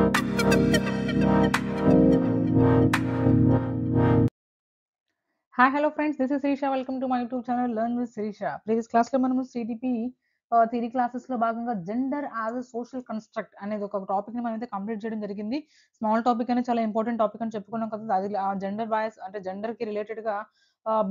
Hi, hello friends. This is Sirisha. Welcome to my YouTube channel Learn with Sirisha. Previous class లో మనము CDP theory classes లో భాగంగా gender as a social construct అనేది ఒక topic ని మనం అయితే కంప్లీట్ చేయడం జరిగింది. స్మాల్ టాపిక్ అనేది చాలా ఇంపార్టెంట్ టాపిక్ అని చెప్పుకున్నాం కదా. అది జెండర్ బయాస్ అంటే జెండర్ కి రిలేటెడ్ గా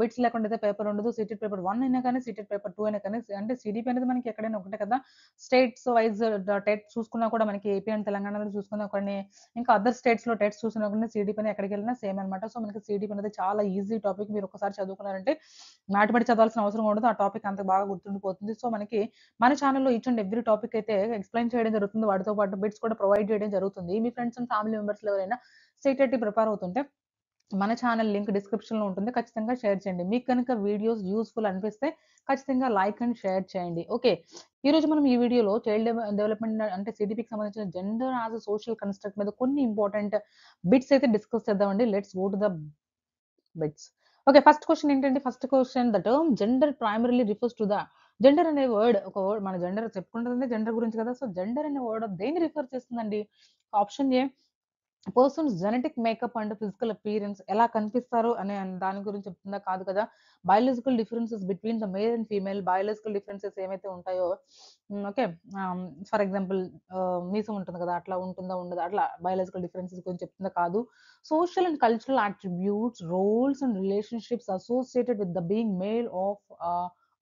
బిట్స్ లేకుండా అయితే పేపర్ ఉండదు. సీటెడ్ పేపర్ 1 అయినా కానీ సీటెడ్ పేపర్ 2 అయినా కానీ అంటే CDP అనేది మనకి ఎక్కడైనా ఒకటే కదా. స్టేట్స్ వైజ్ టెట్ చూసుకున్నా కూడా మనకి ఏపీ అండ్ తెలంగాణలో చూసుకున్నా కొన్ని ఇంకా అదర్ స్టేట్స్ లో టెస్ట్ చూసినా కూడా CDP అనేది ఎక్కడికి వెళ్ళినా సేమ్ అనమాట. సో మనకి CDP అనేది చాలా ఈజీ టాపిక్. మీరు ఒకసారి చదువుకున్నారంటే నాటిబడి చదవాల్సిన అవసరం ఉండదు. ఆ టాపిక్ అంత బాగా గుర్తుండిపోతుంది. సో మనకి మన ఛానల్లో ఈచ్ అండ్ ఎవ్రీ టాపిక్ అయితే ఎక్స్ప్లెయిన్ చేయడం జరుగుతుంది. వాటితో పాటు బిట్స్ కూడా ప్రొవైడ్ చేయడం జరుగుతుంది. మీ ఫ్రెండ్స్ అండ్ ఫ్యామిలీ మెంబర్స్ ఎవరైనా CTET ప్రిపేర్ అవుతుంటే మన ఛానల్ లింక్ డిస్క్రిప్షన్ లో ఉంటుంది. ఖచ్చితంగా షేర్ చేయండి. మీకు కనుక వీడియోస్ యూస్ఫుల్ అనిపిస్తే ఖచ్చితంగా లైక్ అండ్ షేర్ చేయండి. ఓకే, ఈ రోజు మనం ఈ వీడియోలో చైల్డ్ డెవలప్మెంట్ అంటే CDPకి సంబంధించిన gender as a social construct మీద కొన్ని ఇంపార్టెంట్ బిట్స్ అయితే డిస్కస్ చేద్దామండి. Let's go to the bits. Okay, first question ఏంటంటే first question the term gender primarily refers to the gender అనే వర్డ్ ఒక వర్డ్ మన జెండర్ చెప్పుకుంటుంది జెండర్ గురించి కదా. సో జెండర్ అనే వర్డ్ దేన్ని రిఫర్ చేస్తుందండి? Option A person's genetic makeup and physical appearance ఎలా కనిపిస్తారు అనే దాని గురించి చెప్తుందా? కాదు కదా. Biological differences between the male and female biological differences ఏమైతే ఉంటాయో ఓకే, ఫర్ ఎగ్జాంపుల్ మీసం ఉంటుంది కదా, అట్లా ఉంటుందా ఉండదా, అట్లా బయాలజికల్ డిఫరెన్సెస్ గురించి చెప్తుందా? కాదు. Social and cultural attributes roles and relationships associated with the being male of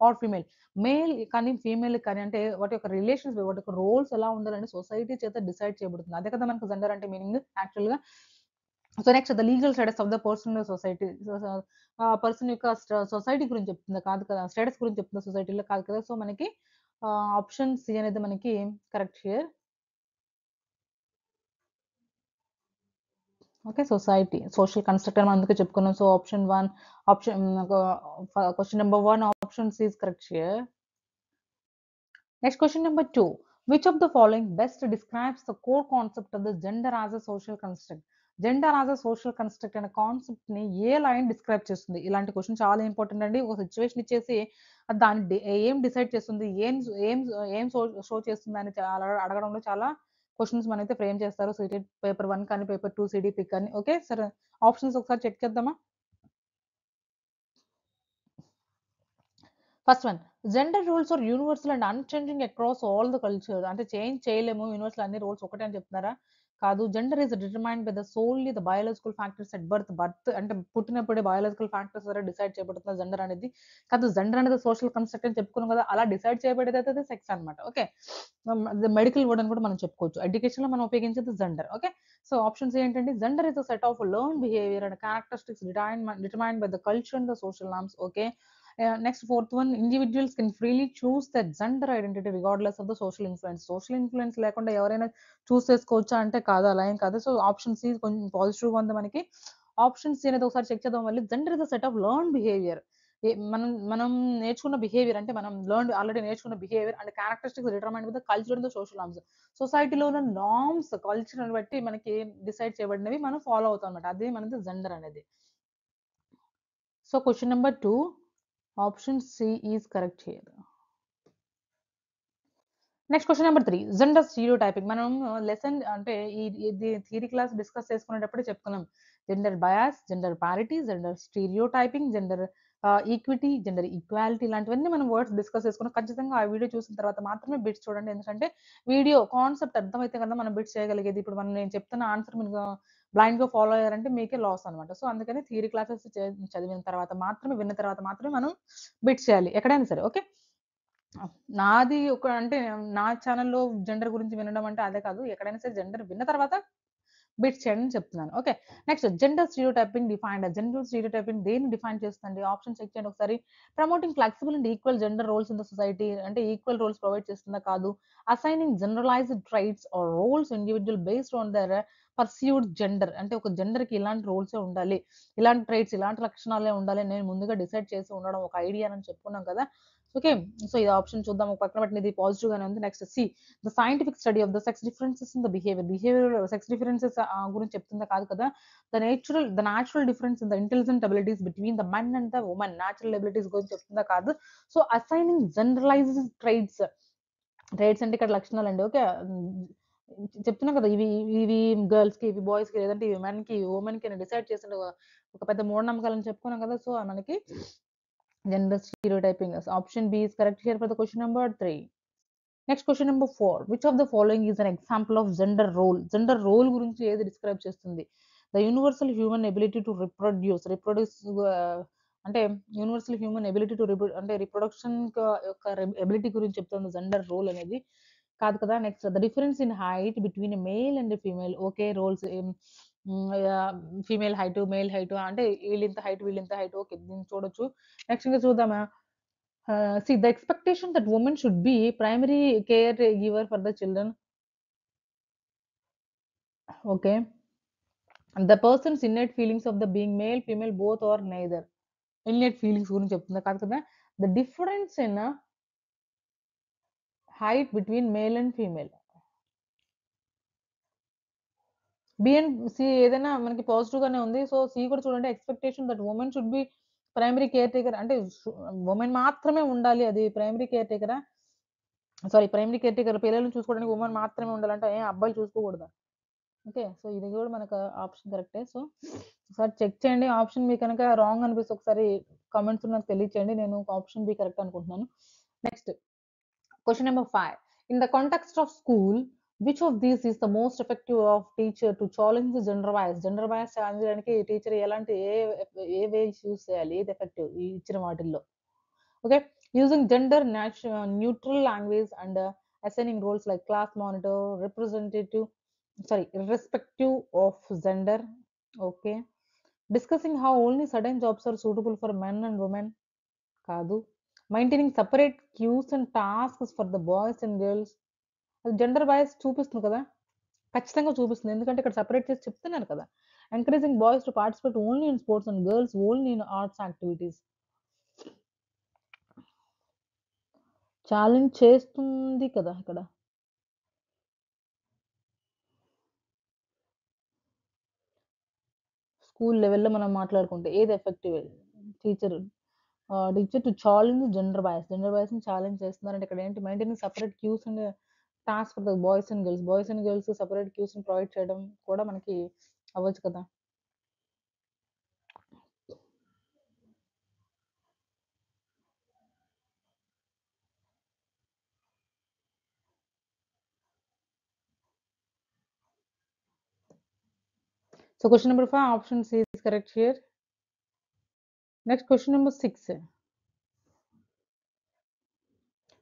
or female male కానీ ఫీమేల్ కానీ అంటే వాటి యొక్క రిలేషన్స్ వాటి యొక్క రోల్స్ ఎలా ఉండాలని సొసైటీ చేత డిసైడ్ చేయబడుతుంది. అదే కదా మనకు జెండర్ అంటే మీనింగ్ యాక్చువల్ గా. So next the legal status of the person society ఆ పర్సన్ యొక్క సొసైటీ గురించి చెప్తుంది కాదు కదా, స్టేటస్ గురించి చెప్తుంది సొసైటీలో కాదు కదా. సో మనకి ఆప్షన్ సి అనేది మనకి correct here. Okay, society social construct అని అందుకే చెప్పుకున్నాం. So option 1 option question number 1 option C is correct here. Next question number 2. Which of the following best describes the core concept of the gender as a social construct? Gender as a social construct అనే concept ని ఏ line describe చేస్తుంది? ఇలాంటి question చాలా important అండి. ఒక situation ఇచ్చేసి అది దాన్ని ఏం డిసైడ్ చేస్తుంది, ఏం ఏం ఏం షో చేస్తుంది అని చాలా అడగడంలో చాలా క్వశ్చన్స్ మనైతే ఫ్రేమ్ చేస్తారు. సిటెడ్ పేపర్ 1 కానీ పేపర్ 2 CDP కానీ. ఓకే సరే, ఆప్షన్స్ ఒకసారి చెక్ చేద్దామా? First one, gender rules are universal and unchanging across all the culture. అంటే చేంజ్ చేయలేము, యూనివర్సల్ అన్ని రూల్స్ ఒకటే అని చెప్తున్నారా? కాదు. Gender is determined by the solely the biological factors at birth. Birth అంటే పుట్టినప్పుడే బయాలజికల్ ఫ్యాక్టర్స్ ద్వారా డిసైడ్ చేయబడుతుంది జెండర్ అనేది. కాదు, జెండర్ అనేది సోషల్ కన్స్ట్రక్ట్ అని చెప్పుకున్నాం కదా, అలా డిసైడ్ చేయబడేది అయితే సెక్స్ అనమాట. ఓకే, మెడికల్ వర్డ్ అని కూడా మనం చెప్పుకోవచ్చు. ఎడ్యుకేషన్ లో మనం ఉపయోగించేది జెండర్. ఓకే, సో ఆప్షన్స్ ఏంటంటే gender is a set of learn behaviour and characteristics determined by the culture and the social norms. Okay, next fourth one, individuals can freely choose their gender identity regardless of the social influence. Social influence లేకుండా ఎవరైనా చూస్ చేసుకోవచ్చా అంటే కాదు, అలా ఏం కాదు. So option C కొంచెం positive ఉంది మనకి. ఆప్షన్ సి అనేది ఒకసారి చెక్ చేద్దాం. మళ్ళీ gender is a set of learn behaviour. మనం మనం నేర్చుకున్న బిహేవియర్ అంటే మనం లెర్న్ ఆల్రెడీ నేర్చుకున్న behaviour and characteristics determine with culture and social norms. సొసైటీలో ఉన్న నార్మ్స్ కల్చర్ బట్టి మనకి డిసైడ్ చేయబడినవి మనం ఫాలో అవుతాం అనమాట. అదే మనది జెండర్ అనేది. So question number 2 option C is correct here. Next question number 3, gender stereotyping. మనం లెసన్ అంటే ఇది థియరీ క్లాస్ డిస్కస్ చేసుకునేటప్పుడు చెప్పుకున్నాం. Gender bias, gender parity, gender stereotyping, gender equity, gender equality ఇలాంటివన్నీ మనం వర్డ్స్ డిస్కస్ చేసుకున్నాం. ఖచ్చితంగా ఆ వీడియో చూసిన తర్వాత మాత్రమే బిట్స్ చూడండి. ఎందుకంటే వీడియో కాన్సెప్ట్ అర్థమైతే కదా మనం బిట్స్ చేయగలిగేది. ఇప్పుడు మనం నేను చెప్తున్న ఆన్సర్ మీరు బ్లైండ్ గా ఫాలో అయ్యారంటే మీకే లాస్ అనమాట. సో అందుకని థియరీ క్లాసెస్ చదివిన తర్వాత మాత్రమే, విన్న తర్వాత మాత్రమే మనం బిట్స్ చేయాలి ఎక్కడైనా సరే. ఓకే, నాది ఒక అంటే నా ఛానల్‌లో జెండర్ గురించి వినడం అంటే అదే కాదు. ఎక్కడైనా సరే జెండర్ విన్న తర్వాత బిట్స్ చేయండి అని చెప్తున్నాను. Okay, next gender stereotyping defined. Gender stereotyping దేన్ని డిఫైన్ చేస్తుందండి? ఆప్షన్ చెక్ చేయండి ఒకసారి. Promoting flexible and equal gender roles in the society. అంటే ఈక్వల్ రోల్స్ ప్రొవైడ్ చేస్తుందా? కాదు. Assigning generalised traits or roles individual based on their perceived gender. అంటే ఒక జెండర్‌కి ఇలాంటి రోల్సే ఉండాలి, ఇలాంటి ట్రైట్స్, ఇలాంటి లక్షణాలే ఉండాలి నేను ముందుగా డిసైడ్ చేసి ఉండడం ఒక ఐడియా అని చెప్పుకున్నాం కదా. ఓకే, సో ఈ ఆప్షన్ చూద్దాం. ఒక పక్కన పెట్టిన ఇది పాజిటివ్ గానే ఉంది. Next C, the scientific study of the sex differences in the behaviour sex differences గురించి చెప్తుందా? కాదు కదా. The natural difference in the intelligent abilities between the men and the women. Natural abilities గురించి చెప్తుందా? కాదు. So assigning generalised traits. Traits అంటే ఇక్కడ లక్షణాలు అండి. ఓకే, చెప్తున్నా కదా, ఇవి ఇవి గర్ల్స్‌కి, ఇవి బాయ్స్‌కి, లేదంటే ఇవి మెన్‌కి, వుమెన్‌కి అని డిసైడ్ చేసిన ఒక పెద్ద మూఢనమ్మకాలని చెప్పుకున్నాం కదా! సో, మనకి gender stereotyping. Option B is correct here for the question number 3. Next question number 4. Which of the following is an example of gender role? Gender role గురించి ఏది డిస్క్రైబ్ చేస్తుంది? The universal human ability to reproduce అంటే universal human ability to అంటే reproduction యొక్క ability గురించి చెప్తుంది gender role అనేది. కాదు కదా. Next the difference in height between male and female. Okay, roles female height, male height అంటే వీళ్ళింత హైట్, వీళ్ళింత హైట్. ఓకే, దీన్ని చూడొచ్చు. నెక్స్ట్ ఇంకా చూద్దామా. See, the expectation that women should be primary caregiver for the children. Okay. And the person's innate feelings of the being male, female, both or neither. Innate feelings గురించి చెప్తుందా కాదు కదా. The difference in height between male and female. B and C ఏదైనా మనకి positive గానే ఉంది. So C కూడా చూడండి, expectation that women should be primary care taker అంటే ఉమెన్ మాత్రమే ఉండాలి. అది ప్రైమరీ కేర్ టేకరా? సారీ, ప్రైమరీ కేర్ టేకర్ పిల్లల్ని చూసుకోవడానికి ఉమెన్ మాత్రమే ఉండాలంటే ఏం అబ్బాయిలు చూసుకోకూడదా? ఓకే. సో ఇది కూడా మనకు ఆప్షన్ కరెక్టే. సో ఒకసారి చెక్ చేయండి. ఆప్షన్ మీకు కనుక రాంగ్ అనిపిస్తే ఒకసారి కామెంట్స్ నాకు తెలియచేయండి. నేను ఆప్షన్ బి కరెక్ట్ అనుకుంటున్నాను. Next question number 5. In the context of school, which of these is the most effective of teacher to challenge the gender bias? Gender bias challenge చేయడానికి teacher ఎలాంటి ఏ వే use చేయాలి? ఏది effective ఈ ఇచ్చిన వాటిల్లో? Okay. Using gender neutral language and assigning roles like class monitor, representative, sorry, irrespective of gender. Okay. Discussing how only certain jobs are suitable for men and women. కాదు. Maintaining separate queues and tasks for the boys and girls. అది gender bias చూపిస్తుంది కదా, ఖచ్చితంగా చూపిస్తుంది. ఎందుకంటే ఇక్కడ separate చేసి చెప్తున్నారు కదా. Encouraging boys to participate only in sports and girls only in arts activities. Challenge చేస్తుంది కదా ఇక్కడ. స్కూల్ లెవెల్లో మనం మాట్లాడుకుంటే ఏది effective? Teacher teacher to challenge gender bias ని ఛాలెంజ్ చేస్తున్నారంటే ఇక్కడ ఏంటి, maintaining separate queues and task for the boys and girls separate queues ని ప్రొవైడ్ చేయడం కూడా మనకి అవ్వచ్చు కదా. So question number 5, option C is correct here. Next question number 6.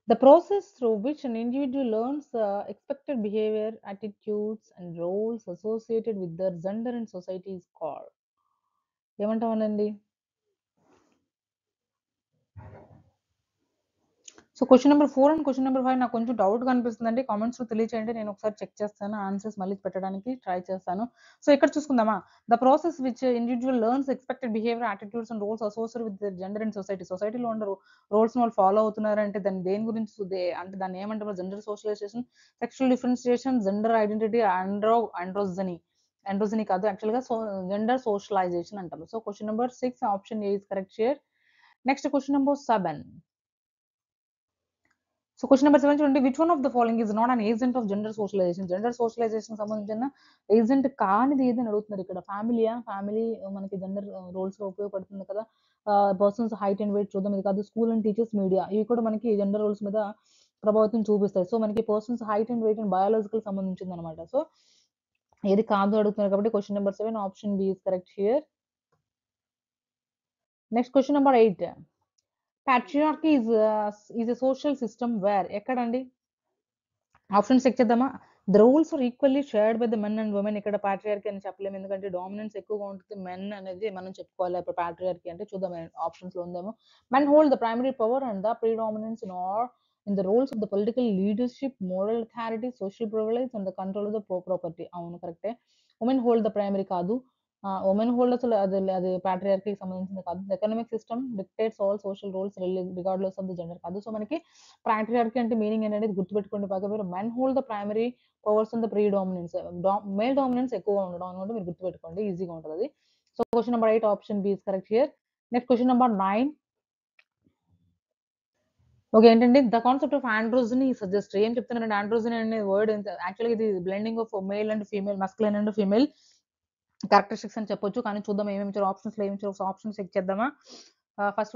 The process through which an individual learns expected behavior, attitudes and roles associated with their gender in society is called. ఏమంటామనండి? So question number 4 and question number 5 నాకు కొంచెం డౌట్‌గా అనిపిస్తుందండి. కామెంట్స్‌లో తెలియచేయండి. నేను ఒకసారి check చేస్తాను. ఆన్సర్స్ మళ్ళీ పెట్టడానికి ట్రై చేస్తాను. సో ఇక్కడ చూసుకుందామా? The process which individual learns expected behaviour, attitudes and roles associated with their gender in society. సొసైటీలో ఉన్న రోల్స్‌ని వాళ్ళు ఫాలో అవుతున్నారంటే దాన్ని దేని గురించి అంటే దాన్ని ఏమంటారు? Gender socialisation, sexual differentiation, gender identity, androgyny కాదు యాక్చువల్‌గా జెండర్ సోషలైజేషన్ అంటారు. So question number 6 option A is correct here. Next question number 7. So question number 7 చూడండి. Which one of the following is not an agent of gender socialisation? Gender socialisation సంబంధించిన agent కానిది ఏది అని అడుగుతున్నారు ఇక్కడ. Family మనకి gender roles లో ఉపయోగపడుతుంది కదా. పర్సన్స్ హైట్ అండ్ వెయిట్ చూద్దాం. ఇది కాదు. స్కూల్ అండ్ టీచర్స్, మీడియా ఇవి కూడా మనకి జెండర్ రోల్స్ మీద ప్రభావితం చూపిస్తాయి. సో మనకి persons height and weight and biological సంబంధించింది అనమాట. సో ఏది కాదు అడుగుతున్నారు కాబట్టి question number 7 option B is correct here. Next question number 8. Patriarchy is a social system where ఎక్కడండి? ఆప్షన్స్ చెక్ చేద్దామా? The rules are equally shared by the men and women. ఇక్కడ patriarchy అని చెప్పలేము, ఎందుకంటే డామినెన్స్ ఎక్కువగా ఉంటుంది. మెన్ అనేది మనం చెప్పుకోవాలి. ఇప్పుడు పాట్రియార్కీ అంటే చూద్దాం ఆప్షన్స్ లో ఉందేమో. Men hold the primary power and the predominance in the roles of the political leadership, moral authority, social privilege and the control of the property. అవును, కరెక్టే. ఉమెన్ హోల్డ్ ద ప్రైమరీ కాదు. ఉమెన్ హోల్డ్ అసలు అది పాట్రియార్కీకి సంబంధించింది కాదు. Economic system dictates all social roles regardless of the gender కాదు. So మనకి పాట్రియార్కీ అంటే మీనింగ్ అనేది గుర్తుపెట్టుకోండి. బాగా మీరు men hold the primary powers and the pre dominance, male dominance ఎక్కువగా ఉండడం అనమాట. మీరు గుర్తుపెట్టుకోండి, ఈజీగా ఉంటుంది అది. So question number 8 option B is correct here. Next question number 9. Okay. ఏంటంటే the concept of androgyny suggest ఏం చెప్తున్నారంటే ఆండ్రోజినీ అనే వర్డ్ యాక్చువల్‌గా ఇది blending of male and female, masculine and female characteristics అని చెప్పొచ్చు. కానీ చూద్దాం ఏమేమి ఇచ్చారో ఆప్షన్స్‌లో ఏమి ఇచ్చారో ఆప్షన్స్ చెక్ చేద్దామా? ఫస్ట్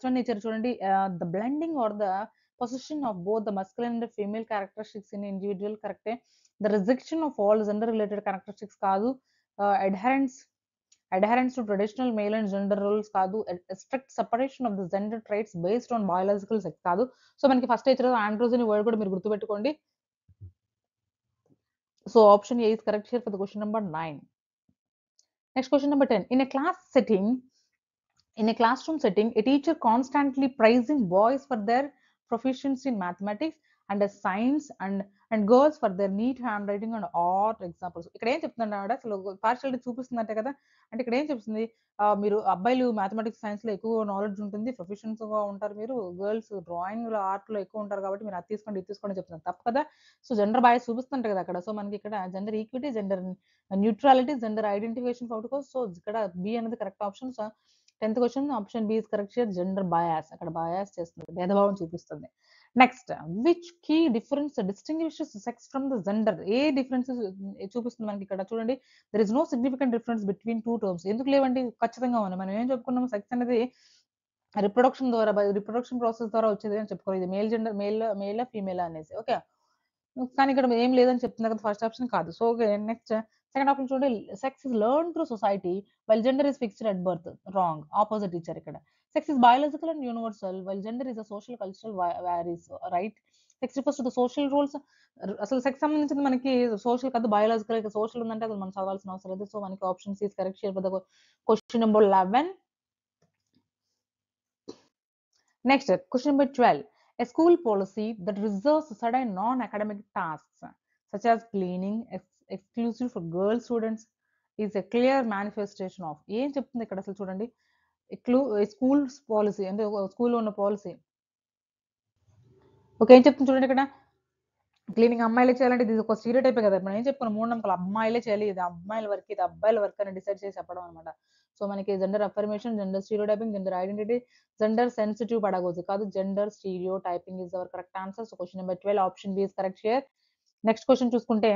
వన్ ఇచ్చారు చూడండి. The blending or the possession of both the masculine and female characteristics in individual కరెక్టే. The rejection of all gender related characteristics కాదు. Adherence adherence to traditional male and gender rules కాదు. Strict separation of the gender traits based on biological sex కాదు. So మనకి first ఇచ్చారు androgyne word కూడా మీరు గుర్తుపెట్టుకోండి. So option A is correct here for the question number 9. Next question number 10. In a classroom setting, a teacher constantly praising boys for their proficiency in mathematics and science and girls for their neat handwriting and art examples. ఇక్కడ ఏం చెప్తుందండి ఆవిడ అసలు partiality చూపిస్తుందంటే కదా. అంటే ఇక్కడ ఏం చెప్తుంది, మీరు అబ్బాయిలు మ్యాథమెటిక్స్ సైన్స్ లో ఎక్కువ నాలెడ్జ్ ఉంటుంది, ప్రొఫెషన్స్ గా ఉంటారు, మీరు గర్ల్స్ డ్రాయింగ్ లో ఆర్ట్ లో ఎక్కువ ఉంటారు కాబట్టి మీరు అది తీసుకోండి ఇది తీసుకోండి చెప్తున్నారు తప్పు కదా. సో జెండర్ బయాస్ చూపిస్తుంటే కదా అక్కడ. సో మనకి ఇక్కడ gender equity, gender neutrality, gender identification ఫోటోకోస్. సో ఇక్కడ బి అనేది correct option. 10th question option B is correct here. Gender bias అక్కడ బయాస్ చేస్తుంది, భేదభావం చూపిస్తుంది. Next, which key difference distinguishes sex from the gender. ఏ డిఫరెన్స్ చూపిస్తుంది మనకి ఇక్కడ చూడండి. There is no significant difference between two terms. ఎందుకు లేవండి, ఖచ్చితంగా ఉన్నాయి. మనం ఏం చెప్పుకున్నాము, సెక్స్ అనేది రిప్రొడక్షన్ ద్వారా, రిప్రొడక్షన్ ప్రాసెస్ ద్వారా వచ్చేది అని చెప్పుకోవాలి. ఇది మేల్ జెండర్, మేల్ ఫీమేల్ అనేసి. ఓకే, కానీ ఇక్కడ ఏం లేదని చెప్తున్నారు కదా, ఫస్ట్ ఆప్షన్ కాదు. So okay, next second option చూడండి. Sex is learn through society while gender is fixed at birth. Wrong, opposite ఇచ్చారు ఇక్కడ. Sex is biological and universal while gender is a social cultural varies. Right. Sex refers to the social rules. అసలు sex సంబంధించింది మనకి social కాదు, biological. ఇక social ఉందంటే అది మనం చదవాల్సిన అవసరం లేదు. సో మనకి option C is correct here for the question number 11. Next, question number 12. A school policy that reserves certain non-academic tasks, such as cleaning, exclusive for girl students, is a clear manifestation of. ఏం చెప్తుంది ఇక్కడ అసలు చూడండి. Schools policy అంటే స్కూల్లో ఉన్న policy. Okay, ఏం చెప్తుంది చూడండి ఇక్కడ. క్లీనింగ్ అమ్మాయిలే చేయాలంటే ఇది ఒక స్టీరియో టైపే కదా. మనం ఏం చెప్పుకున్నాం, మూఢనమ్మకాలు. అమ్మాయిలే చేయాలి, ఇది అమ్మాయిల వర్క్, ఇది అబ్బాయిల వర్క్ అని డిసైడ్ చేసి చెప్పడం అనమాట. సో మనకి gender affirmation, gender stereotyping, gender identity, gender sensitive పడగొచ్చు కాదు, gender stereotyping is our correct answer. So question number 12 option B is correct here. Next question చూసుకుంటే,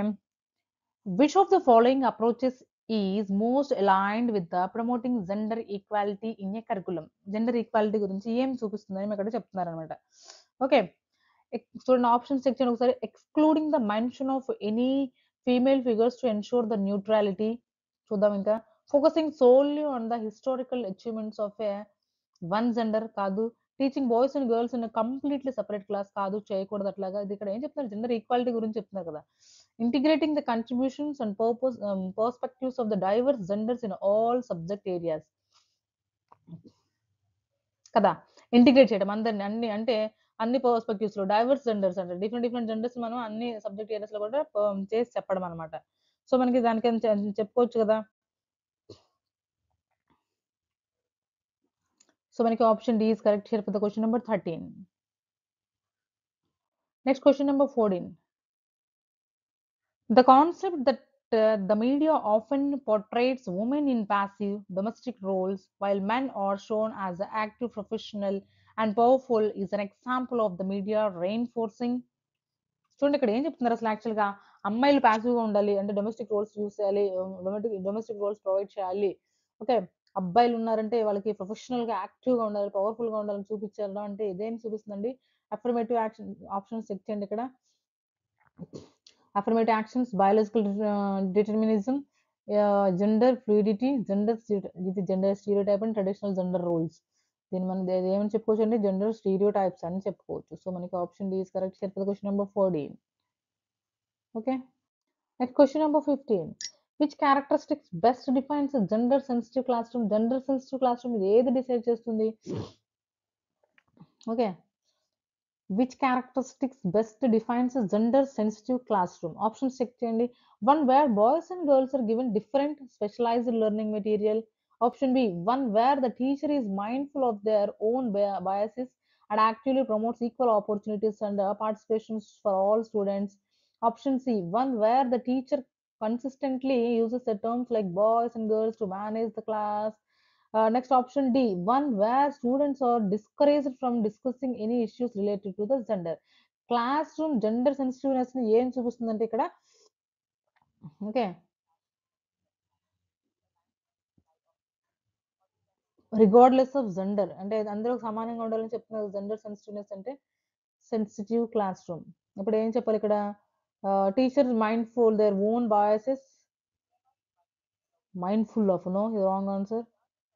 which of the following approaches is most aligned with the promoting gender equality in a curriculum. Gender equality గురించి ఏం చూపిస్తుందని ఇక్కడ చెప్తున్నారు అనమాట. Okay, చూడండి options check చేయండి ఒకసారి. Excluding the mention of any female figures to ensure the neutrality. చూద్దాం ఇంకా. Focusing solely on the historical achievements of a one gender కాదు. Teaching boys and girls in completely separate class కాదు, చేయకూడదు అట్లాగా. ఇది ఇక్కడ ఏం చెప్తున్నారు, జెండర్ ఈక్వాలిటీ గురించి చెప్తున్నారు కదా. Integrating the contributions and perspectives of the divorce genders in all subject areas కదా. ఇంటిగ్రేట్ చేయడం అందరిని, అన్ని అంటే అన్ని పర్స్పెక్టివ్స్ లో డైవర్స్ జెండర్స్ అంటే డిఫరెంట్ డిఫరెంట్ జెండర్స్ మనం అన్ని సబ్జెక్ట్ ఏరియాస్ లో కూడా చేసి చెప్పడం అనమాట. సో మనకి దానికి చెప్పుకోవచ్చు కదా. సో మనకి option D is correct here for the question number 13. Next question number 14. The concept that the media often portrays women in passive domestic roles while men are shown as active, professional, and powerful is an example of the media reinforcing. చూడండి ఇక్కడ ఏం చెప్తున్నారు అసలు యాక్చువల్గా. అమ్మాయిలు ప్యాసివ్గా ఉండాలి అంటే domestic roles use చేయాలి, డొమెస్టిక్ రోల్స్ ప్రొవైడ్ చేయాలి. ఓకే, అబ్బాయిలు ఉన్నారంటే వాళ్ళకి ప్రొఫెషనల్ గా యాక్టివ్ గా ఉండాలి, పవర్ఫుల్ గా ఉండాలని చూపించాలి. అంటే ఇదేం చూపిస్తుందండి, అఫర్మేటివ్ యాక్షన్. ఆప్షన్స్ చెక్ చేయండి ఇక్కడ. Affirmative actions, biological determinism, gender fluidity, gender stereotype and traditional gender roles. దీన్ని మనం ఏమని చెప్పుకోవచ్చు అంటే జెండర్ స్టీరియో టైప్స్ అని చెప్పుకోవచ్చు. సో మనకి option D is correct here for question number 14. Okay, next question number 15. Which characteristics best defines gender sensitive class room. Gender sensitive class room ఇది ఏది డిసైడ్ చేస్తుంది. Okay, which characteristics best defines a gender sensitive classroom. Options check చేయండి. One where boys and girls are given different specialized learning material. Option B, one where the teacher is mindful of their own biases and actively promotes equal opportunities and participations for all students. Option C, one where the teacher consistently uses the terms like boys and girls to manage the class. Next option D, one where students are discouraged from discussing any issues related to the gender. Class room gender sensitiveness ని ఏం చూపిస్తుందంటే ఇక్కడ, okay, regardless of gender, అంటే అందరూ సమానంగా ఉండాలని చెప్తున్నారు. Gender sensitiveness అంటే sensitive class room. ఇప్పుడు ఏం చెప్పాలి ఇక్కడ, teacher mindful their own biases, mindful of, no, the wrong answer.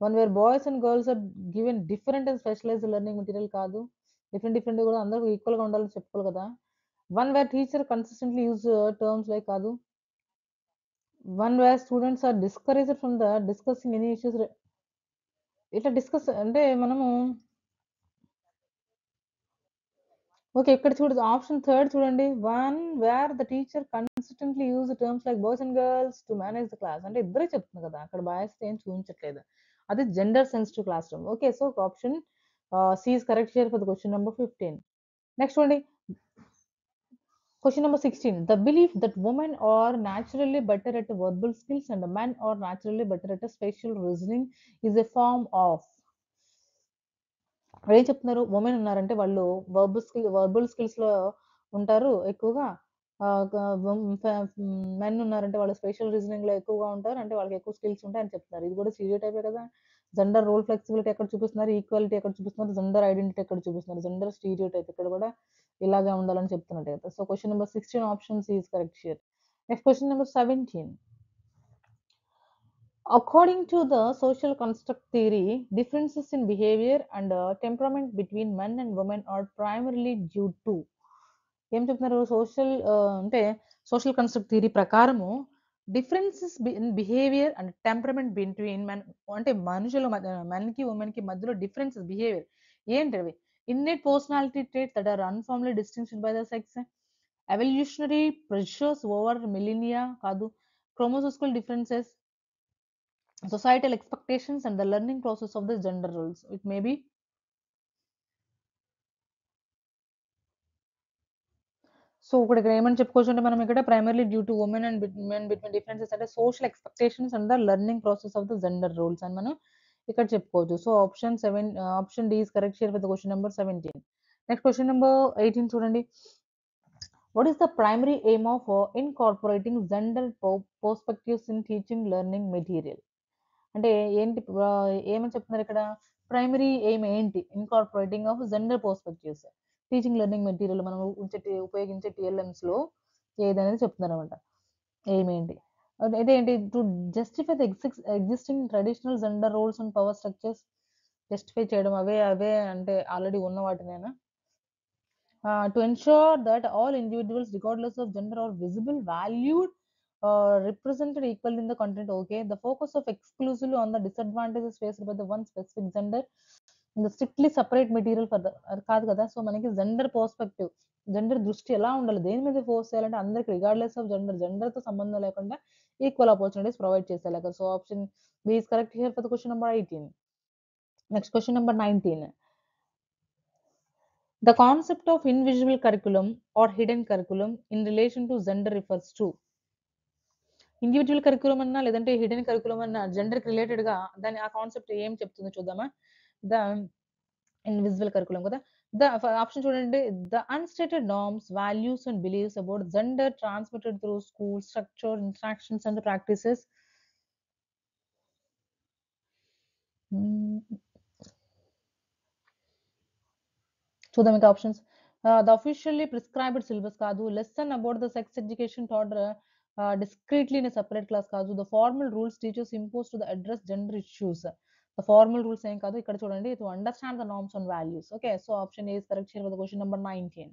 One where boys and girls are given different and specialized learning material కాదు, డిఫరెంట్ డిఫరెంట్ కూడా అందరూ ఈక్వల్ గా ఉండాలని చెప్పుకోవాలి కదా. One where teacher consistently use terms like కాదు. One where students are discouraged from the discussing any issues, ఇట్లా discuss అంటే మనము, ఓకే, ఇక్కడ చూడు ఆప్షన్ థర్డ్ చూడండి, one where the teacher consistently use terms like boys and girls to manage the class, అంటే ఇద్దరే చెప్తుంది కదా, అక్కడ బాయ్స్ ఏం చూపించట్లేదు, అది gender sensitive class room. Okay, so option C is correct here for the question number 15. Next చూడండి, question number 16, the belief that women are naturally better at verbal skills and men are naturally better at spatial reasoning is a form of, ఏం చెప్తున్నారు, women ఉన్నారంటే వాళ్ళు verbal skills లో ఉంటారు ఎక్కువగా, men ఉన్నారంటే వాళ్ళు స్పెషల్ రీజనింగ్ లో ఎక్కువగా ఉంటారు, అంటే వాళ్ళకి ఎక్కువ స్కిల్స్ ఉంటాయి అని చెప్తున్నారు. ఇది కూడా స్టీరియో టైపే కదా. జెండర్ రోల్ ఫ్లెక్సిబిలిటీ ఎక్కడ చూపిస్తున్నారు, ఈక్వాలిటీ ఎక్కడ చూపిస్తున్నారు, జెండర్ ఐడెంటిటీ ఎక్కడ చూపిస్తున్నారు, జెండర్ స్టీరియో టైప్ ఇక్కడ కూడా ఇలాగే ఉండాలని చెప్తున్నట్టు కదా. So question number 16 option C is correct here. Next question number 17, according to the social construct theory, differences in behavior and temperament between men and women are primarily due to, ఏం చెప్తున్నారు, social అంటే social construct theory ప్రకారము differences in behaviour and temperament between men, అంటే మనుషుల men కి women కి మధ్యలో differences behaviour ఏంటి అవి, innate personality traits that are unformally distinguished by the sex, evolutionary pressures over millennia కాదు, chromosomal differences, societal expectations and the learning process of the gender roles. It may be, so ఇక్కడ ఏమని చెప్పుకోవచ్చు అంటే మనం ఇక్కడ primarily due to women and men between differences అంటే social expectations and the learning process of the gender roles అని మనం ఇక్కడ చెప్పుకోవచ్చు. So option D is correct here for the question number 17. Next question number 18 చూడండి, what is the primary aim of incorporating gender perspectives in teaching learning material, అంటే ఏంటి, ఏమని చెప్తున్నారు ఇక్కడ, ప్రైమరీ ఎయిమ్ ఏంటి, incorporating of gender perspectives teaching learning material మనం ఉపయోగించే టిఎల్ఎంస్ లో ఏదనేది చెప్తున్నారు అనమాట. ఎయిమ్ ఏంటి, ఇదేంటి, to justify the existing traditional gender roles and power structures, justify చేయడం అవే అవే అంటే ఆల్రెడీ ఉన్న వాటినేనా, to ensure that all individuals regardless of gender are visible, valued, represented equally in the content. Okay, the focus of exclusively on the disadvantages faced by the one specific gender in the strictly separate material for the కాదు కదా. So మనకి gender perspective, gender దృష్టి ఎలా ఉండాలి, దేని మీద force చేయాలంటే అందరికి రిగార్డ్లెస్ ఆఫ్ జెండర్ తో సంబంధం లేకుండా ఈక్వల్ ఆపర్చునిటీస్ ప్రొవైడ్ చేసేలాగా. So option B is correct here for the question number 18. Next question number 19, the concept of invisible curriculum or hidden curriculum in relation to gender refers to, individual curriculum అన్నా లేదంటే hidden curriculum అన్నా gender కి related గా దాని ఆ concept ఏం చెప్తుందో చూద్దామా. ద ఇన్విజిబుల్ కరికులం కదా, ద ఆప్షన్ చూడండి, the unstated norms, values and beliefs about gender transmitted through school structure, interactions and practices. చూద్దాం ఇంకా options. The officially prescribed syllabus కాదు, lesson about the sex education thought discreetly in a separate class కాదు, the formal rules teachers impose to the address gender issues, the formal rules ఏం కాదు ఇక్కడ చూడండి, to understand the norms and values. Okay, so option A is correct here for the question number 19.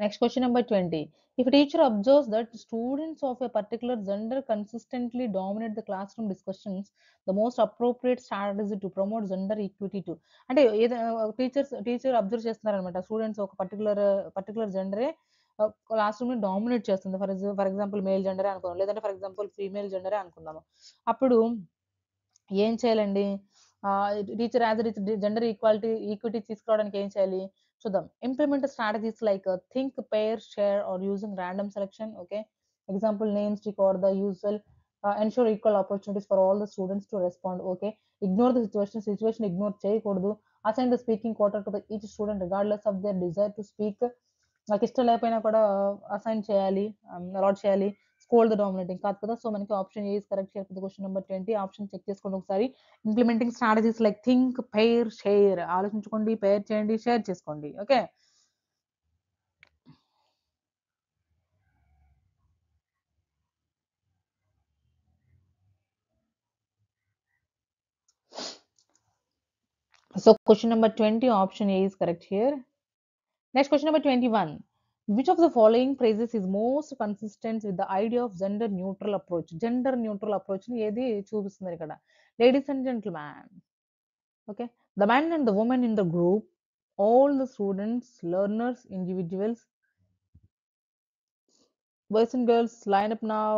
Next question number 20, if a teacher observes that students of a particular gender consistently dominate the classroom discussions, the most appropriate strategy to promote gender equity to, అంటే teacher observe చేస్తున్నారు అనమాట, students ఒక particular జెండరే class room ని dominate చేస్తుంది, for example male జెండరే అనుకుందాం, లేదంటే for example female జెండరే అనుకుందాము. అప్పుడు ఏం చేయాలండి, టీచర్ యాజ్ జెండర్ ఈక్విటీ తీసుకురావడానికి ఏం చేయాలి చూద్దాం. Implement strategies like think, pair, share or using random selection. Okay, example names, tick or the usual ensure equal opportunities for all the students to respond. Okay, ignore the situation ignore చేయకూడదు. Assign the speaking quota to the each student regardless of their desire to speak. నాకు ఇష్టం లేకపోయినా కూడా assign చేయాలి, allot చేయాలి. Scold the dominating కాదు కదా. So మనకి option A is correct here for the question number 20. Option check చేసుకోండి ఒకసారి. Implementing strategies like think, pair, share. ఆలోచించుకోండి, పెయిర్ చేయండి, షేర్ చేసుకోండి. Okay. So question number 20, option A is correct here. Next question number 21. Which of the following phrases is most consistent with the idea of gender neutral approach? Gender neutral approach ni ఏది చూపిస్తున్నారు ఇక్కడ? Ladies and gentlemen. Okay. The man and the woman in the group, all the students, learners, individuals, boys and girls, line up now.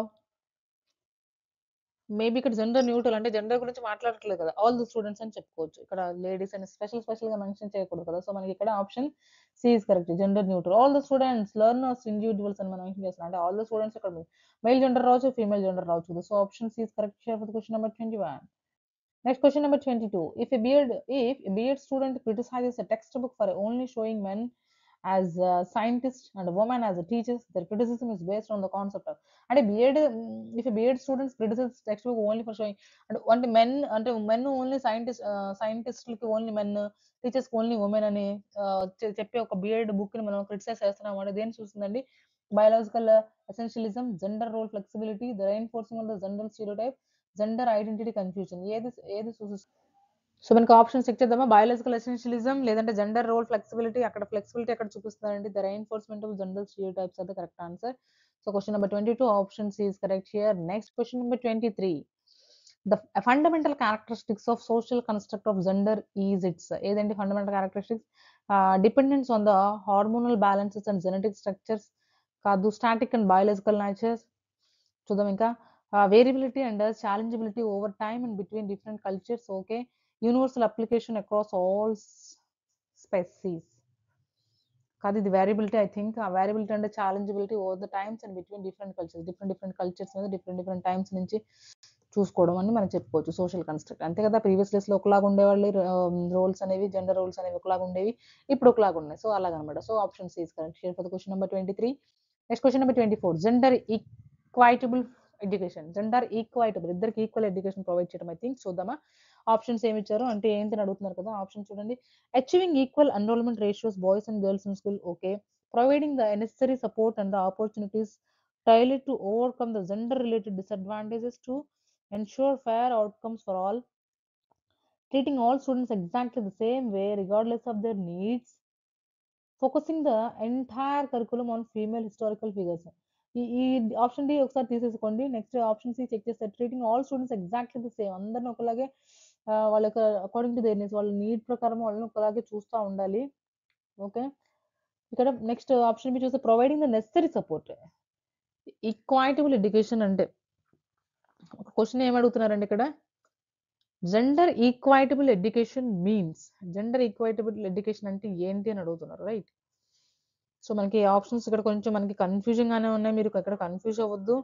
Maybe ఇక్కడ gender neutral అంటే gender గురించి మాట్లాడట్లేదు కదా, all the students అని చెప్పుకోవచ్చు. ఇక్కడ లేడీస్ అని special గా మెన్షన్ చేయకూడదు కదా. సో మనకి ఇక్కడ option C is correct, gender neutral. All the students, learners, individuals అని మనం మెన్షన్ చేస్తున్నాం అంటే ఆల్ ద స్టూడెంట్స్ ఇక్కడ మెయిల్ జెండర్ రావచ్చు, ఫీమేల్ జెండర్ రావచ్చు. So option C is correct for the question number 21. Next question number 22. If a B.Ed student criticizes a textbook for only showing men as scientists and women as teachers, their criticism is based on the concept of. And if a B.Ed students criticize textbook only for showing and men only scientists only men, teachers only women అని చెప్పి ఒక B.Ed book ని మనం criticise చేస్తున్నాం అంటే దేని చూస్తుందండి? Biological essentialism, gender role flexibility, the reinforcing of the gender stereotype, gender identity confusion. ఏది ఏది సూచిస్తుంది? సో మనకి ఆప్షన్ చెక్ చేద్దామా? బయాలజికల్ ఎసెన్షియలిజం లేదంటే జెండర్ రోల్ ఫ్లెక్సిబిలిటీ. అక్కడ ఫ్లెక్సిబిలిటీ ఎక్కడ చూపిస్తున్నారండి? The reinforcement of gender stereotypes are the correct answer. So question number 22 option C is correct here. Next question number 23. The fundamental characteristics of social construct of gender is its. ఏదండి fundamental characteristics? Dependence on the hormonal balances and genetic structures కాదు. Static and biological natures. చూద్దాం ఇంకా. Variability and challengeability over time and between different cultures. Okay. Universal application across all species. కాదు ఇది variability, I think. Variability and challengeability over the times and between different cultures. Different cultures మీద different times నుంచి చూసుకోవడం అని మనం చెప్పుకోవచ్చు social construct. అంతే కదా. ప్రీవియస్ డేస్ లో ఒకలాగా ఉండేవాళ్ళు, రోల్స్ అనేవి, జెండర్ రోల్స్ అనేవి ఒకలాగా ఉండేవి, ఇప్పుడు ఒకలాగా ఉన్నాయి. సో అలాగనమాట. So option C is correct here for the question number 23. Next question number 24. Gender equitable education. Gender equitable, ఇద్దరికి ఈక్వల్ ఎడ్యుకేషన్ ప్రొవైడ్ చేయడం. ఐ థింక్ చూద్దామా ఆప్షన్స్ ఏమి ఇచ్చారు అంటే ఏంటి అని అడుగుతున్నారు కదా. ఆప్షన్ చూడండి. Achieving equal enrolment ratios boys and girls in school. Okay. Providing the necessary support and the opportunities tailored to overcome the gender related disadvantages to ensure fair outcomes for all, treating all students exactly the same way regardless of their needs, focusing the entire curriculum on female historical figures. ఈ option D ఒకసారి తీసేసుకోండి. Next option C check చేస్తే treating all students exactly the same. అందరిని ఒకలాగే వాళ్ళ యొక్క according to their needs, వాళ్ళ need ప్రకారం వాళ్ళని ఒకలాగే చూస్తూ ఉండాలి. ఓకే. ఇక్కడ నెక్స్ట్ ఆప్షన్ బి చూస్తే providing the necessary support. Equitable education అంటే ఒక క్వశ్చన్ ఏమడుగుతున్నారండి ఇక్కడ? Gender equitable education means, gender equitable education అంటే ఏంటి అని అడుగుతున్నారు, రైట్? సో మనకి ఆప్షన్స్ ఇక్కడ కొంచెం మనకి కన్ఫ్యూజన్ గానే ఉన్నాయి. మీరు ఇక్కడ కన్ఫ్యూజ్ అవ్వద్దు.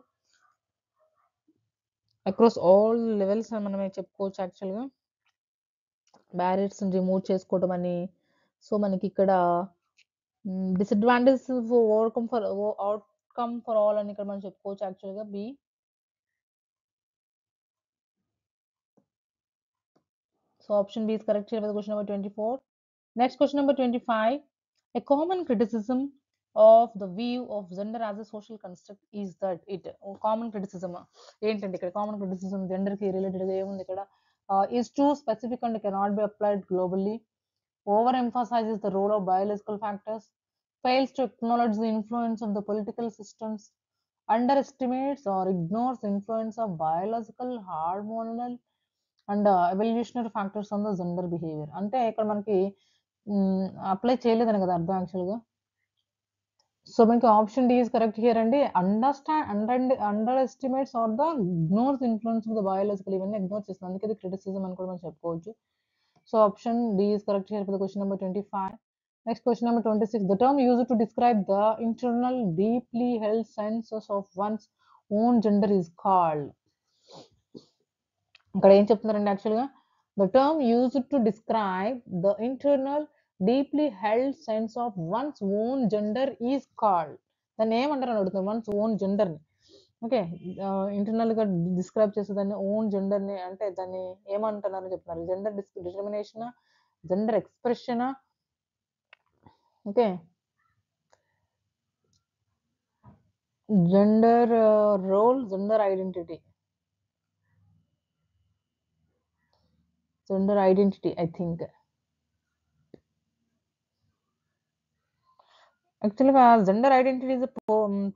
అక్రాస్ ఆల్ లెవెల్స్ అని మనం చెప్పుకోవచ్చు. యాక్చువల్గా బ్యారియర్స్ రిమూవ్ చేసుకోవడం అని. సో మనకి ఇక్కడ డిసడ్వాంటేజెస్ అవుట్కమ్ ఫర్ ఆల్ అని ఇక్కడ మనం చెప్పుకోవచ్చు. యాక్చువల్గా B. So option B is correct here for question number 24. Next question number 25. A common criticism of the view of gender as a social construct is that it. Common criticism ఏంటంటే ఇక్కడ common criticism gender కి related గా ఏముంది ఇక్కడ? Is too specific and cannot be applied globally, overemphasizes the role of biological factors, fails to acknowledge the influence of the political systems, underestimates or ignores the influence of biological, hormonal and evolutionary factors on the gender behavior. అంటే ఇక్కడ మనకి apply చేయలేదని కదా అర్థం యాక్చువల్గా. So మనకి option D is correct here అండి. Underestimates or the ignores influence of the biological, ఇవన్నీ ఇగ్నోర్ చేస్తుంది, అందుకే క్రిటిసిజం అని కూడా మనం చెప్పుకోవచ్చు. So option D is correct here for the question number 25. Next question number 26. The term used to describe the internal deeply held senses of one's own gender is called. ఇక్కడ ఏం చెప్తున్నారండి యాక్చువల్గా the term used to describe the internal deeply held sense of one's own gender is called. దాన్ని ఏమంటారు అని అడుగుతారు, one's own జెండర్ని. Okay, ఇంటర్నల్గా డిస్క్రైబ్ చేసే దాన్ని ఓన్ జెండర్ని అంటే దాన్ని ఏమంటున్నారని చెప్తున్నారు. Gender determination, gender expression, okay, gender role, gender identity. Gender identity I think. యాక్చువల్గా gender identity is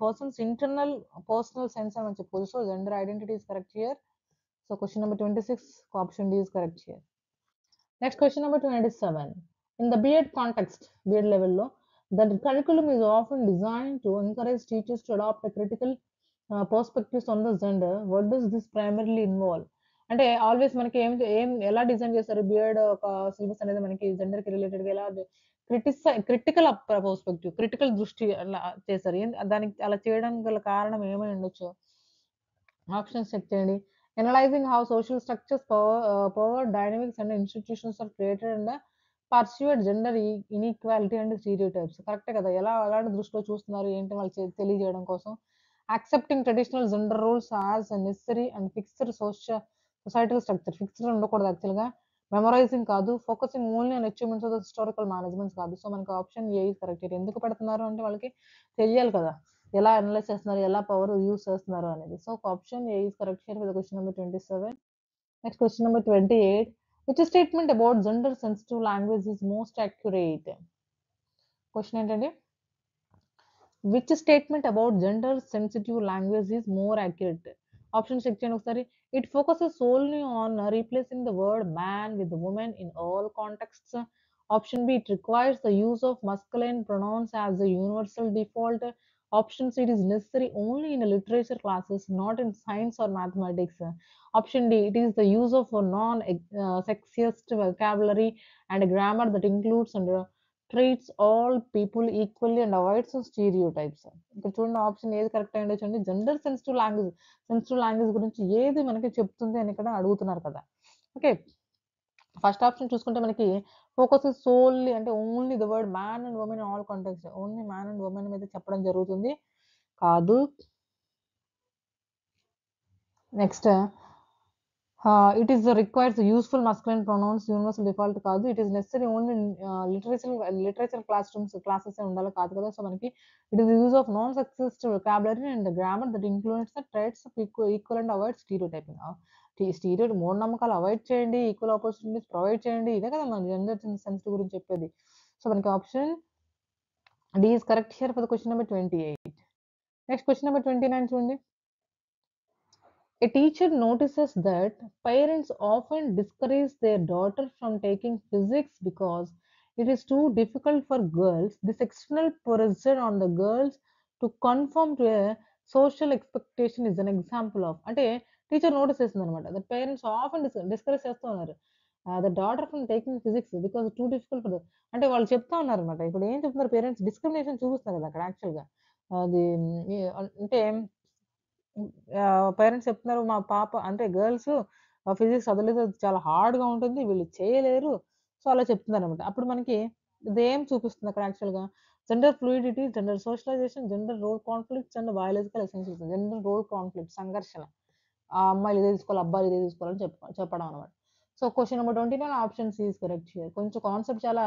person's internal personal sense అని చెప్పొచ్చు. So gender identity is correct here. So question number 26 option D is correct here. Next question number 27. In the B.Ed context, B.Ed level లో, the curriculum is often designed to encourage teachers to adopt a critical perspectives on the gender. What does this primarily involve? అంటే always మనకి ఏం ఏం ఎలా design చేస్తారు BEd ఒక syllabus అనేది మనకి జెండర్ కి రిలేటెడ్ గా ఎలా క్రిటికల్ పర్స్పెక్టివ్, క్రిటికల్ దృష్టి అలా చేస్తారు. దానికి అలా చేయడానికి గల కారణం ఏమై ఉండొచ్చు? ఆప్షన్స్ చెక్ చేయండి. Analyzing how social structures, power dynamics and institutions are created and pursued gender inequality and stereotypes. కరెక్టే కదా, ఎలా అలాంటి దృష్టిలో చూస్తున్నారు ఏంటి వాళ్ళు తెలియజేయడం కోసం. Accepting traditional gender roles as necessary and fixed societal structure. Fixed ఉండకూడదు యాక్చువల్గా. మెమరైజింగ్ కాదు. Focusing only on achievements of the historical managements కాదు. సో మనకి ఆప్షన్ ఏ ఇస్ కరెక్ట్. ఎందుకు పెడుతున్నారు అంటే వాళ్ళకి తెలియాలి కదా ఎలా అనలైజ్ చేస్తున్నారు, ఎలా పవర్ యూస్ చేస్తున్నారు అనేది. So option A is correct here for the question number 27. Next question number 28. Which statement about gender sensitive language is most accurate? Question ఏంటండి, which statement about gender sensitive language is more accurate? Option check చేయండి ఒకసారి. It focuses solely on replacing the word man with women in all contexts. Option B, it requires the use of masculine pronouns as the universal default. Option C, it is necessary only in literature classes, not in science or mathematics. Option D, it is the use of a non-sexist vocabulary and grammar that includes and treats all people equally and avoids stereotypes. ఇక్కడ చూడండి option ఏది correct అయ్యి ఉండొచ్చు అండి. Gender sensitive language గురించి ఏది మనకి చెప్తుంది అని ఇక్కడ అడుగుతున్నారు కదా. ఓకే, ఫస్ట్ ఆప్షన్ చూసుకుంటే మనకి ఫోకస్ సోల్లీ అంటే only the word man and women all context, only man and women మీద చెప్పడం జరుగుతుంది కాదు. Next it is requires useful masculine pronouns universal default కాదు. It is necessary only literature classes ఉండాలి కాదు కదా. సో మనకి it is use of non sexist vocabulary and grammar that includes the traits equal and avoid stereotyping. మూఢనమ్మకాలు avoid చేయండి, equal opportunities provide చేయండి, ఇదే కదా మన జెండర్ సెన్సిటివ్ గురించి చెప్పేది. సో మనకి option D is correct here for the question number 28. Next question number 29 చూడండి. A teacher notices that parents often discourage their daughter from taking physics because it is too difficult for girls. This external pressure on the girls to conform to a social expectation is an example of. అంటే teacher notice చేస్తుంది అనమాట, that parents often discourage చేస్తూ ఉన్నారు the daughter from taking physics because too difficult for. అంటే వాళ్ళు చెప్తా ఉన్నారు అనమాట. ఇప్పుడు ఏం చెప్తున్నారు, పేరెంట్స్ డిస్క్రిమినేషన్ చూపిస్తారు కదా అక్కడ యాక్చువల్గా. అది అంటే పేరెంట్స్ చెప్తున్నారు మా పాప అంటే గర్ల్స్ ఫిజిక్స్ చదవలేదు, అది చాలా హార్డ్గా ఉంటుంది, వీళ్ళు చేయలేరు. సో అలా చెప్తున్నారు అనమాట. అప్పుడు మనకి ఇదేం చూపిస్తుంది అక్కడ యాక్చువల్గా, gender fluidity, gender socialisation, gender role conflicts and biological essentials. Gender role conflict సంఘర్షణ, ఆ అమ్మాయిలు ఇదే తీసుకోవాలి అబ్బాయిలు ఇదే తీసుకోవాలని చెప్పడం అనమాట. So question number 29 option C is correct here. కొంచెం కాన్సెప్ట్ చాలా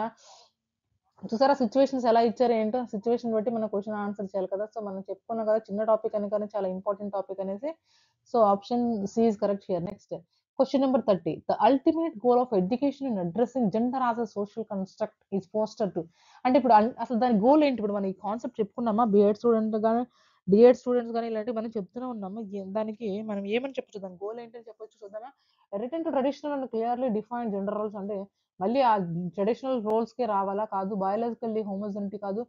చూసారా, సిచ్యువేషన్స్ ఎలా ఇచ్చారు ఏంటో, సిచ్యువేషన్ బట్టి మనం క్వశ్చన్ ఆన్సర్ చేయాలి కదా. సో మనం చెప్పుకున్నాం కదా చిన్న టాపిక్ అని కానీ చాలా ఇంపార్టెంట్ టాపిక్ అనేసి. So option C is correct here. Next question number 30. The ultimate goal of education in addressing gender as a social construct is foster to. అంటే ఇప్పుడు అసలు దాని గోల్ ఏంటి? ఇప్పుడు మనం ఈ కాన్సెప్ట్ చెప్పుకున్నామా, బిఎడ్ స్టూడెంట్ కానీ డిఎడ్ స్టూడెంట్స్ కానీ ఇలాంటివి మనం చెప్తూనే ఉన్నాము. దానికి మనం ఏమని చెప్పచ్చు, దాని గోల్ ఏంటని చెప్పొచ్చు చూద్దామా. Return to traditional and clearly defined gender roles. అంటే మళ్ళీ ఆ ట్రెడిషనల్ రోల్స్కే రావాలా కాదు, బయాలజికల్లీ హోమోజెనిటీ కాదు,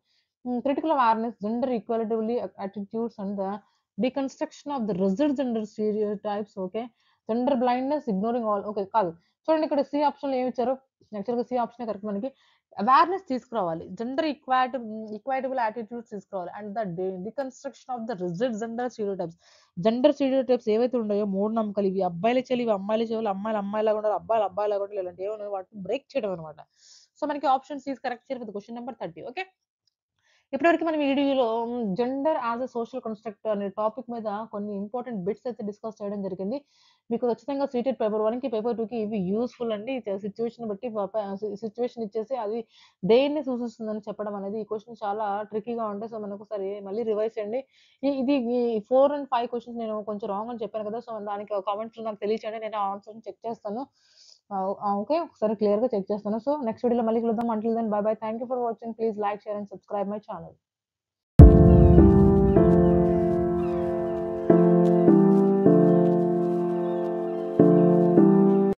critical awareness, gender equality attitudes and the deconstruction of the rigid gender stereotypes. Okay, gender blindness, ignoring all. Okay కాదు, చూడండి ఇక్కడ సి ఆప్షన్‌లో ఏమి ఇచ్చారో, యాక్చువల్‌గా సి ఆప్షనే కరెక్ట్ మనకి. అవేర్‌నెస్ తీసుకురావాలి. జెండర్ ఈక్వైటబుల్ యాటిట్యూడ్స్ తీసుకురావాలి. And the deconstruction of the rigid gender stereotypes. Gender stereotypes ఏవైతే ఉన్నాయో మూఢనమ్మకాలు ఇవి అబ్బాయిల చెల్లి, ఇవి అమ్మాయిల చెవులు, అమ్మాయిలు అమ్మాయిలాగా ఉండరు, అబ్బాయిలు అబ్బాయిలాగా ఉండాలి. ఇలాంటివి ఏమున్నాయో వాటిని బ్రేక్ చేయడం అన్నమాట. సో, మనకి option C is correct here with question number 30. Okay. ఇప్పటివరకు మన వీడియోలో gender as a social construct అనే టాపిక్ మీద కొన్ని ఇంపార్టెంట్ బిట్స్ అయితే డిస్కస్ చేయడం జరిగింది. మీకు ఖచ్చితంగా సీటెడ్ పేపర్ 1కి, పేపర్ 2కి ఇవి యూజ్‌ఫుల్ అండి. సిట్యుయేషన్ బట్టి సిట్యుయేషన్ ఇచ్చేసి అది దేన్ని సూచిస్తుందని చెప్పడం అనేది ఈ క్వెషన్ చాలా ట్రిక్కీగా ఉంటాయి. సో, మనకొకసారి మళ్ళీ రివైజ్ చేయండి. ఈ 4 అండ్ 5 క్వెషన్స్ నేను కొంచెం రాంగ్ అని చెప్పాను కదా! సో, దానికి కామెంట్స్‌లో నాకు తెలియచేయండి. నేను ఆ ఆన్సర్‌ని చెక్ చేస్తాను. ఓకే. ఒకసారి క్లియర్‌గా చెక్ చేస్తాను. సో, నెక్స్ట్ వీడియోలో మళ్ళీ కలుద్దాం. Until then bye bye. Thank you for watching. Please like, share and subscribe my channel.